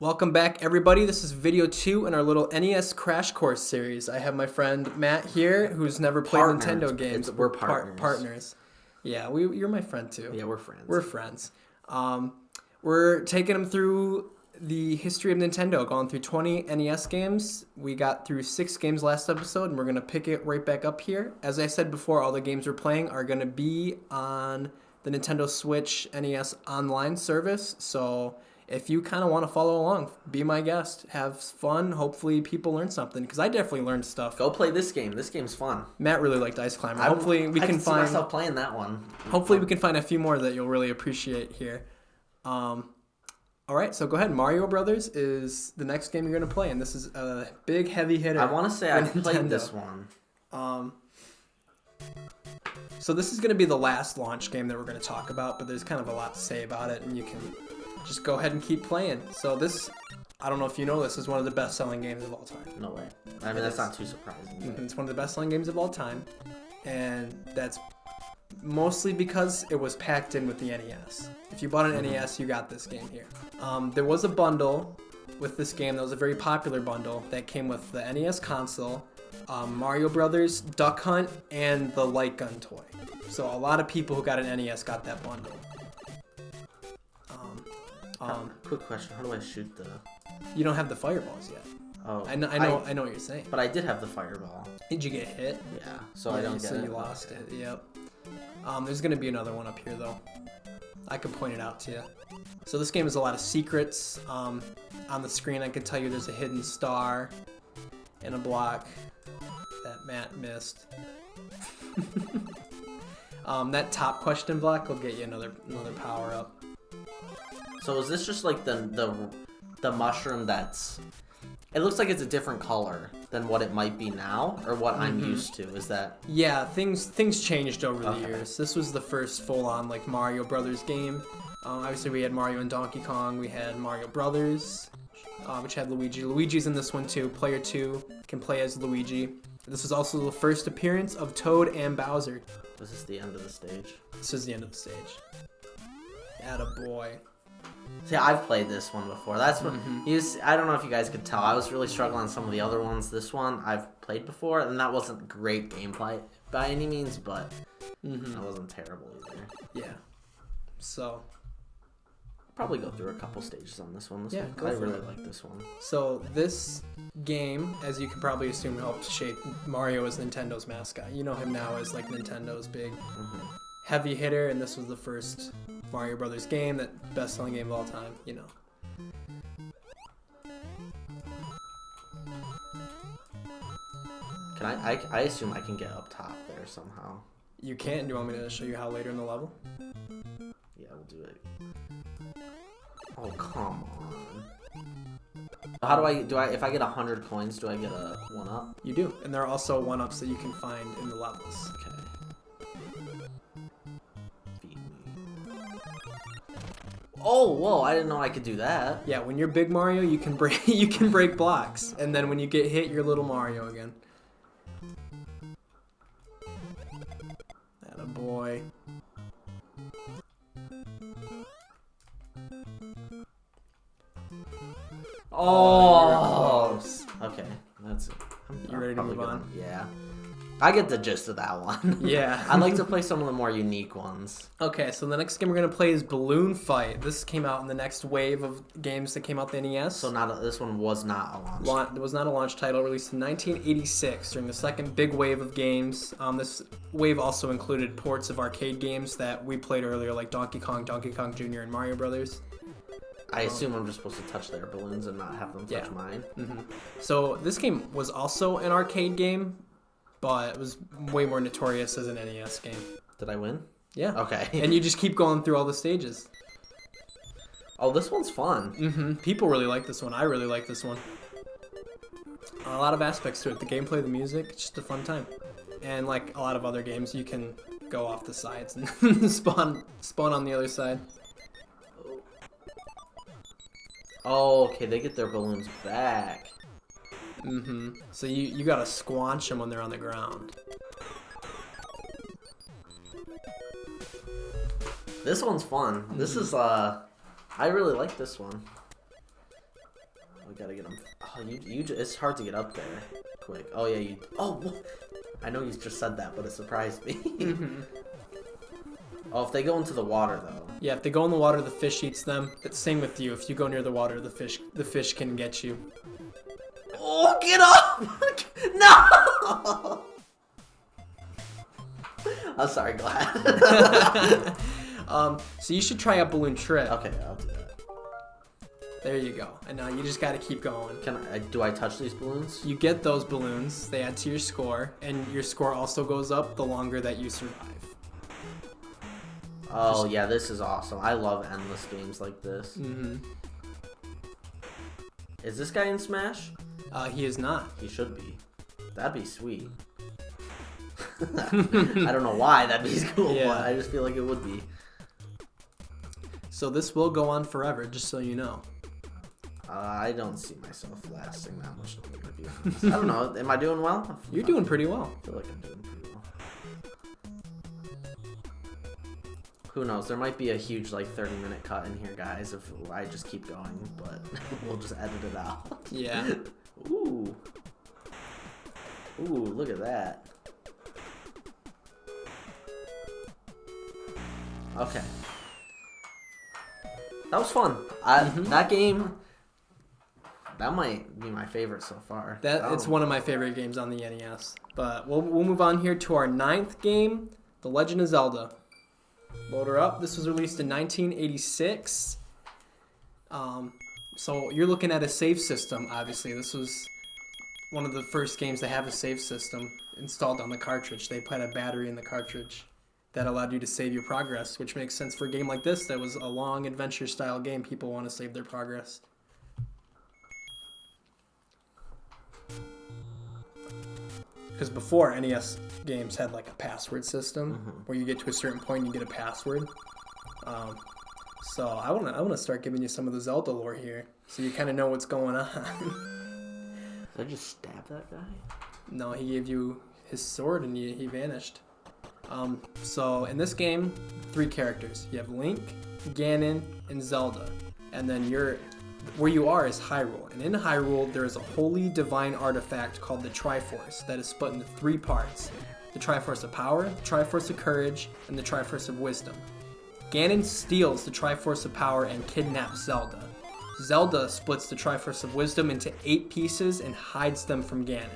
Welcome back, everybody. This is video 2 in our little NES Crash Course series. I have my friend Matt here, who's never played Nintendo games. We're partners. Partners. Yeah, you're my friend too. Yeah, we're friends. We're friends. We're taking them through the history of Nintendo, going through 20 NES games. We got through 6 games last episode, and we're going to pick it right back up here. As I said before, all the games we're playing are going to be on the Nintendo Switch NES online service, so if you kind of want to follow along, be my guest. Have fun. Hopefully people learn something, because I definitely learned stuff. Go play this game. This game's fun. Matt really liked Ice Climber. Hopefully we can see myself playing that one. Hopefully we can find a few more that you'll really appreciate here. All right, so go ahead. Mario Brothers is the next game you're going to play, and this is a big heavy hitter. I want to say I played this one. So this is going to be the last launch game that we're going to talk about, but there's kind of a lot to say about it, and you can just go ahead and keep playing. So this, I don't know if you know this, is one of the best-selling games of all time. No way. I mean, that's not too surprising. Mm-hmm. It's one of the best-selling games of all time, and that's mostly because it was packed in with the NES. If you bought an NES, you got this game here. There was a bundle with this game that was a very popular bundle that came with the NES console, Mario Brothers, Duck Hunt, and the light gun toy. So a lot of people who got an NES got that bundle. Quick question: how do I shoot the? You don't have the fireballs yet. Oh, I know what you're saying. But I did have the fireball. Did you get hit? Yeah, so I don't get so it. you lost it. Yep. There's gonna be another one up here though. I could point it out to you. So this game has a lot of secrets. On the screen, I can tell you there's a hidden star in a block that Matt missed. That top question block will get you another power up. So is this just like the mushroom that's? It looks like it's a different color than what it might be now, or what I'm used to. Is that? Yeah, things changed over the years. This was the first full-on like Mario Brothers game. Obviously, we had Mario and Donkey Kong. We had Mario Brothers, which had Luigi. Luigi's in this one too. Player 2 can play as Luigi. This was also the first appearance of Toad and Bowser. This is the end of the stage. This is the end of the stage. Attaboy. See, I've played this one before. That's what I don't know if you guys could tell. I was really struggling on some of the other ones. This one I've played before, and that wasn't great gameplay by any means, but that wasn't terrible either. Yeah. So probably go through a couple stages on this one. Go I for really it. like this one. So this game, as you can probably assume, helped shape Mario as Nintendo's mascot. You know him now as like Nintendo's big heavy hitter, and this was the first Mario Brothers game, that best-selling game of all time, you know. Can I assume I can get up top there somehow. You can. Do you want me to show you how later in the level? Yeah, we'll do it. Oh, come on. How do I if I get 100 coins, do I get a 1-up? You do. And there are also 1-ups that you can find in the levels. Okay. Feed me. Oh, whoa, I didn't know I could do that. Yeah, when you're Big Mario, you can break blocks. And then when you get hit, you're Little Mario again. Attaboy. Oh, okay, that's it. You ready to move on? Yeah. I get the gist of that one. Yeah. I like to play some of the more unique ones. Okay, so the next game we're going to play is Balloon Fight. This came out in the next wave of games that came out the NES. So this one was not a launch. It was not a launch title, released in 1986 during the second big wave of games. This wave also included ports of arcade games that we played earlier, like Donkey Kong, Donkey Kong Jr., and Mario Brothers. I assume I'm just supposed to touch their balloons and not have them touch mine. So this game was also an arcade game, but it was way more notorious as an NES game. Did I win? Yeah. Okay. And you just keep going through all the stages. Oh, this one's fun. People really like this one. I really like this one. A lot of aspects to it. The gameplay, the music, just a fun time. And like a lot of other games, you can go off the sides and spawn on the other side. Oh, okay, they get their balloons back. So you gotta squanch them when they're on the ground. This one's fun. This is I really like this one. We gotta get him. Oh, it's hard to get up there quick. Oh yeah, you. Oh, I know you just said that, but it surprised me. Oh, if they go into the water though. Yeah, if they go in the water, the fish eats them. It's same with you. If you go near the water, the fish can get you. Oh, get up! No! I'm sorry, go ahead. So you should try out Balloon Trip. Okay, I'll do that. There you go. And now you just got to keep going. Do I touch these balloons? You get those balloons. They add to your score, and your score also goes up the longer that you survive. Oh yeah, this is awesome. I love endless games like this. Mm-hmm. Is this guy in Smash? He is not. He should be. That'd be sweet. I don't know why that'd be cool, Yeah. but I just feel like it would be. So this will go on forever, just so you know. I don't see myself lasting that much longer, to be honest. I don't know. Am I doing well? You're doing pretty well. I feel like I'm doing pretty well. Who knows? There might be a huge, like, 30-minute cut in here, guys, if I just keep going, but we'll just edit it out. Yeah. Ooh. Ooh, look at that. Okay. That was fun. That game, that might be my favorite so far. It's one of my favorite games on the NES. But we'll move on here to our 9th game, The Legend of Zelda. Load her up. This was released in 1986. So you're looking at a save system, obviously. This was one of the first games to have a save system installed on the cartridge. They put a battery in the cartridge that allowed you to save your progress, which makes sense for a game like this that was a long adventure-style game. People want to save their progress. Because before, NES games had like a password system where you get to a certain point and you get a password. So I wanna start giving you some of the Zelda lore here, so you kind of know what's going on. Did I just stab that guy? No, he gave you his sword and he vanished. So in this game, 3 characters. You have Link, Ganon, and Zelda. And then where you are is Hyrule. And in Hyrule, there is a holy divine artifact called the Triforce that is split into 3 parts. The Triforce of Power, the Triforce of Courage, and the Triforce of Wisdom. Ganon steals the Triforce of Power and kidnaps Zelda. Zelda splits the Triforce of Wisdom into 8 pieces and hides them from Ganon.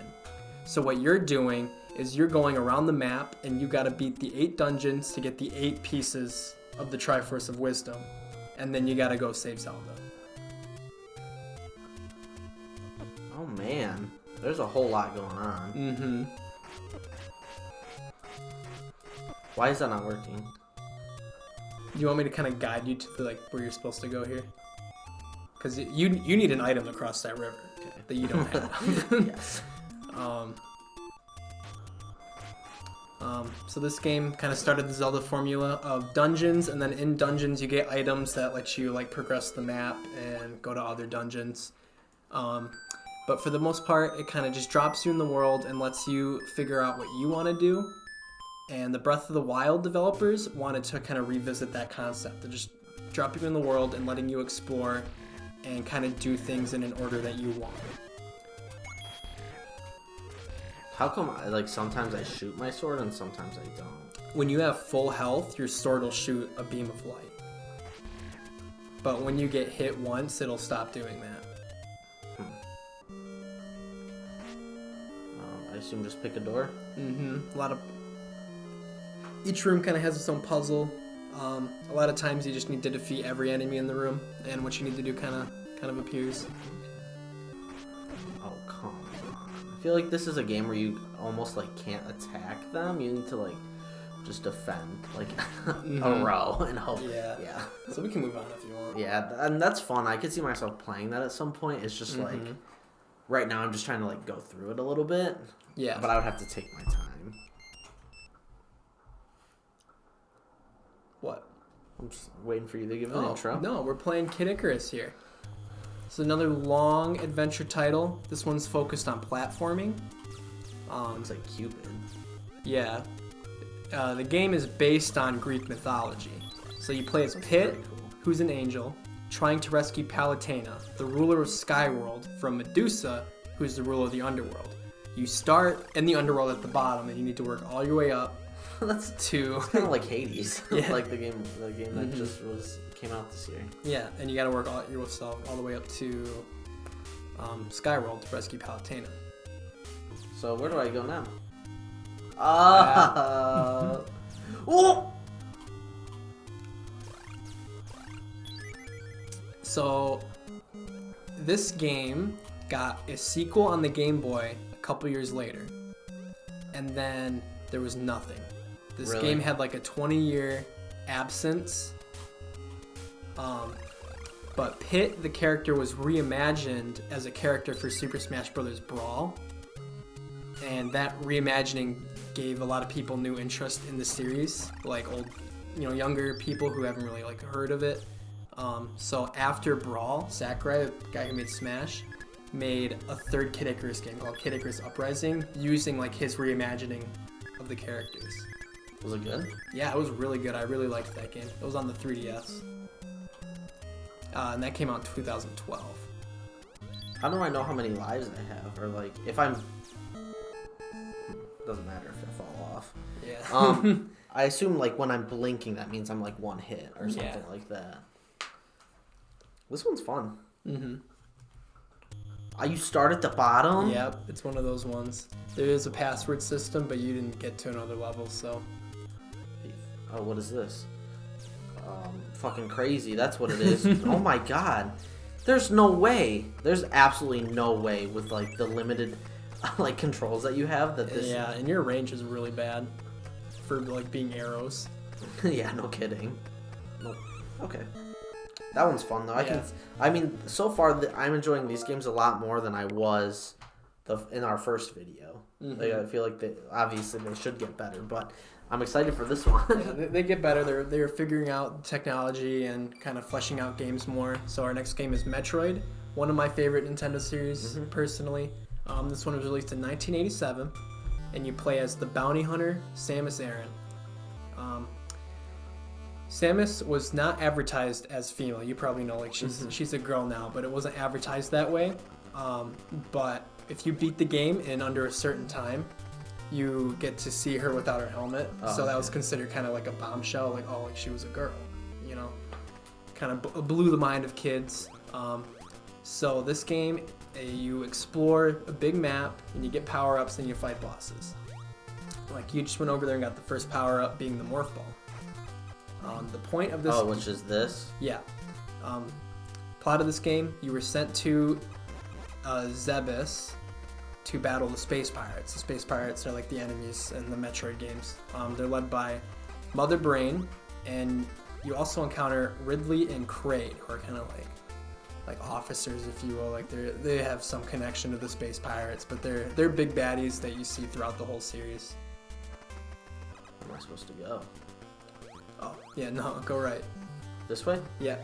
So what you're doing is you're going around the map and you gotta beat the 8 dungeons to get the 8 pieces of the Triforce of Wisdom. And then you gotta go save Zelda. Oh man, there's a whole lot going on. Mm-hmm. Why is that not working? Do you want me to kind of guide you to where you're supposed to go here? Because you need an item to cross that river that you don't have. Yes. So this game kind of started the Zelda formula of dungeons, and then in dungeons you get items that let you progress the map and go to other dungeons. But for the most part, it kind of just drops you in the world and lets you figure out what you want to do. And the Breath of the Wild developers wanted to kind of revisit that concept of just dropping you in the world and letting you explore and kind of do things in an order that you want. How come sometimes I shoot my sword and sometimes I don't? When you have full health, your sword will shoot a beam of light. But when you get hit once, it'll stop doing that. I assume just pick a door? Mm-hmm. Each room kind of has its own puzzle. A lot of times you just need to defeat every enemy in the room, and what you need to do kind of appears. Oh, come on. I feel like this is a game where you almost can't attack them. You need to just defend a row and hope. Yeah. So we can move on if you want. Yeah, and that's fun. I could see myself playing that at some point. It's just right now I'm just trying to go through it a little bit. Yeah. But I would have to take my time. What? I'm just waiting for you to give an intro. No, we're playing Kid Icarus here. It's another long adventure title. This one's focused on platforming. Looks like Cupid. Yeah. The game is based on Greek mythology. So you play as Pit, who's an angel. trying to rescue Palutena, the ruler of Skyworld, from Medusa, who's the ruler of the underworld. You start in the underworld at the bottom, and you need to work all your way up. That's to kind of like Hades, Yeah. like the game that just came out this year. Yeah, and you got to work yourself all the way up to Skyworld to rescue Palutena. So where do I go now? Oh! So this game got a sequel on the Game Boy a couple years later, and then there was nothing. This Really? game had like a 20-year absence. But Pit, the character, was reimagined as a character for Super Smash Bros. Brawl. And that reimagining gave a lot of people new interest in the series, like old, younger people who haven't really like heard of it. So after Brawl, Sakurai, the guy who made Smash, made a third Kid Icarus game called Kid Icarus Uprising, using like his reimagining of the characters. Was it good? Yeah, it was really good. I really liked that game. It was on the 3DS. And that came out in 2012. How do I know how many lives I have, or like if I'm? Doesn't matter if I fall off. Yeah. I assume like when I'm blinking, that means I'm like one hit or something Yeah. like that. This one's fun. Mm-hmm. You start at the bottom. Yep, it's one of those ones. There is a password system, but you didn't get to another level, so. Oh, what is this? Fucking crazy. That's what it is. Oh my god. There's no way. There's absolutely no way with like the limited like controls that you have that this. Yeah, and your range is really bad for like being arrows. Yeah, no kidding. No. Okay. That one's fun though. Yeah. I mean, so far I'm enjoying these games a lot more than I was in our first video. Mm-hmm. Like, I feel like obviously they should get better, but I'm excited for this one. Yeah, they get better. They're figuring out technology and kind of fleshing out games more. So our next game is Metroid, one of my favorite Nintendo series personally. This one was released in 1987, and you play as the bounty hunter Samus Aran. Samus was not advertised as female. You probably know, like she's a girl now, but it wasn't advertised that way. But if you beat the game in under a certain time, you get to see her without her helmet. So that was considered kind of like a bombshell, like like she was a girl, kind of blew the mind of kids. So this game, you explore a big map and you get power-ups and you fight bosses. Like you just went over there and got the first power-up being the Morph Ball. The point of this... Oh, which is this? Yeah. Plot of this game, you were sent to Zebes to battle the Space Pirates. The Space Pirates are like the enemies in the Metroid games. They're led by Mother Brain, and you also encounter Ridley and Kraid, who are kind of like officers, if you will. Like they have some connection to the Space Pirates, but they're big baddies that you see throughout the whole series. Where am I supposed to go? Oh, yeah, no, go right. This way? Yeah.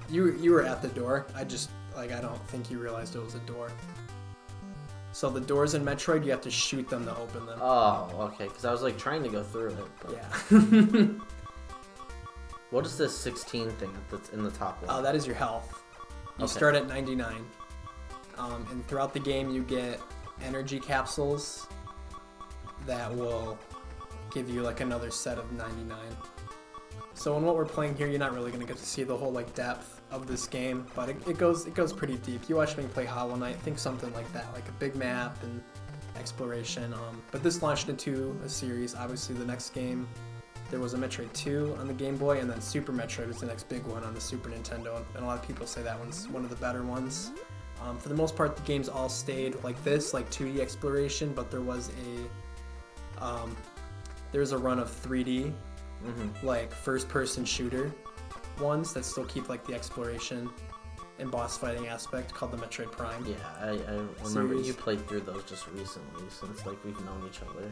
You were at the door. I don't think you realized it was a door. So the doors in Metroid, you have to shoot them to open them. Oh, okay, because I was like trying to go through it. But... Yeah. What is this 16 thing that's in the top one? Oh, that is your health. You start at 99. And throughout the game, you get energy capsules that will give you like another set of 99. So in what we're playing here, you're not really gonna get to see the whole like depth of this game, but it goes pretty deep. You watch me play Hollow Knight, think something like that, like a big map and exploration. But this launched into a series. Obviously, the next game, there was a Metroid 2 on the Game Boy, and then Super Metroid was the next big one on the Super Nintendo, and a lot of people say that one's one of the better ones. For the most part, the games all stayed like this, like 2D exploration, but there was a run of 3D, like first-person shooter ones that still keep like the exploration and boss fighting aspect, called the Metroid Prime. Yeah, I remember you played through those just recently, since like we've known each other.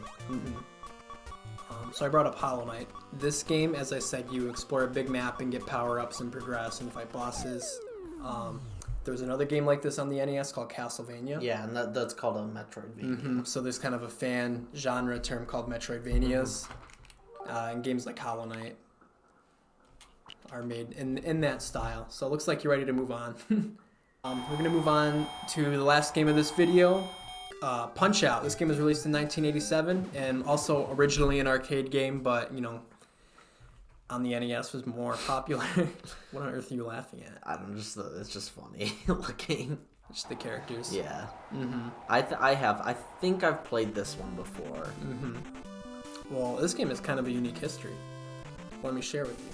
So I brought up Hollow Knight. This game, as I said, you explore a big map and get power-ups and progress and fight bosses. There was another game like this on the NES called Castlevania. Yeah, and that's called a Metroidvania. So there's kind of a fan genre term called Metroidvanias in games like Hollow Knight. are made in that style. So it looks like you're ready to move on. We're going to move on to the last game of this video, Punch-Out. This game was released in 1987 and also originally an arcade game, but, you know, on the NES was more popular. What on earth are you laughing at? I don't know, it's just funny looking. Just the characters. Yeah. Mm-hmm. I think I've played this one before. Mm-hmm. Well, this game has kind of a unique history. Let me share with you.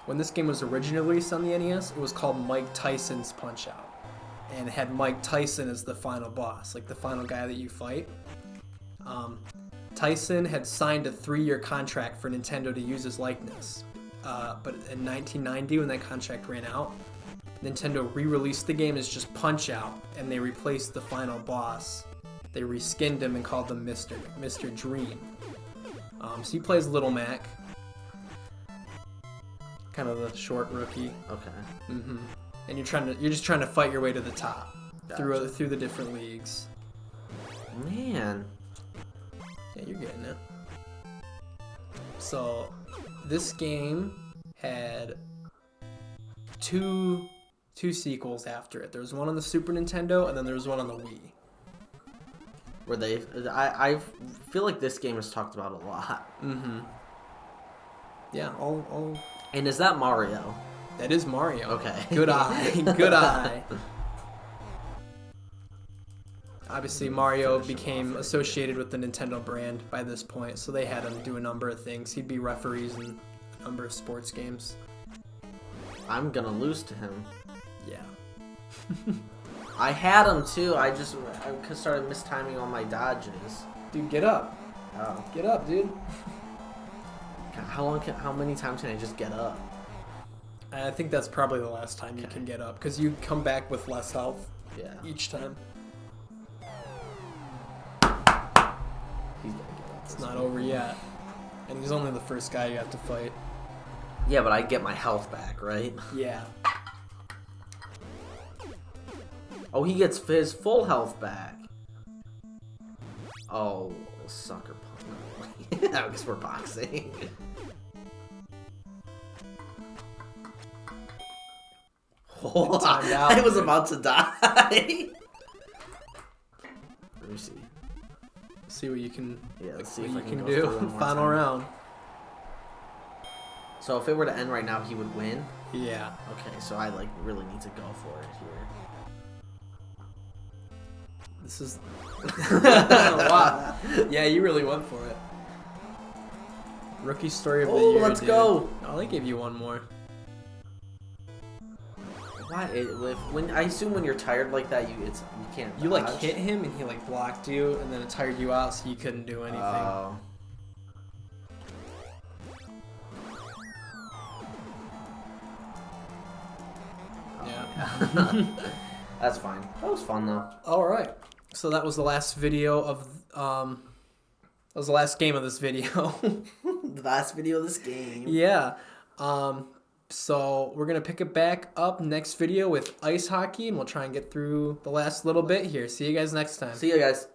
When this game was originally released on the NES, it was called Mike Tyson's Punch-Out. And it had Mike Tyson as the final boss, like the final guy that you fight. Tyson had signed a 3-year contract for Nintendo to use his likeness. But in 1990, when that contract ran out, Nintendo re-released the game as just Punch-Out, and they replaced the final boss. They reskinned him and called him Mr. Dream. So he plays Little Mac, kind of the short rookie. Okay. Mm-hmm. And you're just trying to fight your way to the top. Gotcha. through the different leagues. Man. Yeah, you're getting it. So this game had two sequels after it. There was one on the Super Nintendo, and then there was one on the Wii. Were they? I feel like this game is talked about a lot. Mm-hmm. Yeah, all. And is that Mario? That is Mario. Okay. Good eye. Good eye. Obviously, Mario became associated with the Nintendo brand by this point, so they had him do a number of things. He'd be referees in a number of sports games. I'm gonna lose to him. Yeah. I had him too. I started mistiming all my dodges. Dude, get up. Oh. Get up, dude. How many times can I just get up? I think that's probably the last time you can get up, because you come back with less health Yeah. each time. He's gonna get up. It's not over yet. And he's only the first guy you have to fight. Yeah, but I get my health back, right? Yeah. Oh, he gets his full health back. Oh, sucker punch. I guess we're boxing. Oh, Timed out. I was about to die. Let me see. See what you can. Yeah, let's see what if I you can can go through do. one more Final time. round. So if it were to end right now, he would win. Yeah. Okay, so I really need to go for it here. This is. Wow. Yeah, you really went for it. Rookie story of the year. Let's dude. go. Oh, they gave you one more. Why? When I assume when you're tired like that, you can't. You like dodge. hit him and he like blocked you, and then it tired you out, so you couldn't do anything. Oh. Yeah. That's fine. That was fun though. All right. So that was the last video of that was the last game of this video. The last video of this game. Yeah. So we're gonna pick it back up next video with ice hockey, and we'll try and get through the last little bit here. See you guys next time. See you guys.